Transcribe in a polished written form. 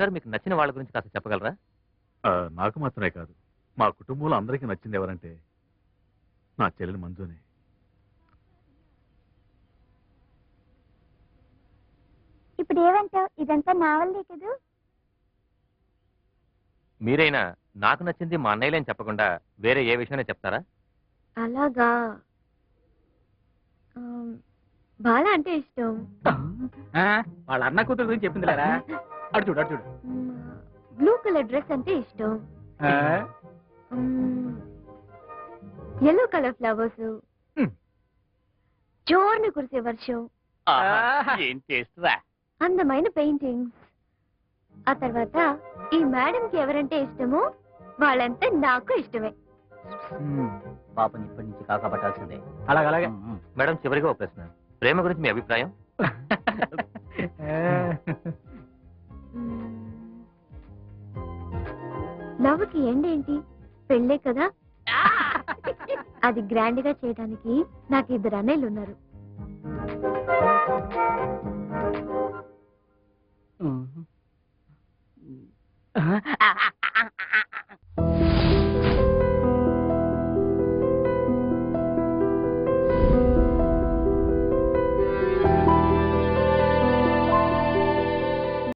Sir మీకు నచ్చిన వాళ్ళ గురించి కాస్త చెప్పగలరా? నాకు మాత్రమే కాదు, మా కుటుంబంలో అందరికీ నచ్చింది ఎవరంటే నా చెల్లెలు మంజునే. ఇప్పుడు ఏమంటావు? ఇదంతా నా వల్లే కదా. మీరైనా నాకు నచ్చింది మా అన్నయ్యలేని చెప్పకుండా వేరే ఏ విషయమైనా చెప్తారా? అలాగా బాల అంటే ఇష్టం. వాళ్ళ అన్న కూతురు గురించి చెప్పింది లేరా? అటు చూడు అటు చూడు. బ్లూ కలర్ డ్రెస్ అంటే ఇష్టం. ఎల్లో కలర్ ఫ్లవర్స్, జోర్ని కురిసే వర్షం, ఏం చేస్తురా? అందమైన పెయింటింగ్స్. ఆ తర్వాత ఈ మేడంకి ఎవరంటే ఇష్టమో వాళ్ళంతా నాకు ఇష్టమే. పాపని ఇప్పటి నుంచి కాకపట్టాల్సిందే. అలాగే మేడం, చివరిగా ఒక ప్రశ్న. ప్రేమ గురించి మీ అభిప్రాయం? లవ్కి ఎండ్ ఏంటి? పెళ్ళే కదా. అది గ్రాండ్ గా చేయడానికి నాకు 2 అన్నయ్యలు ఉన్నారు.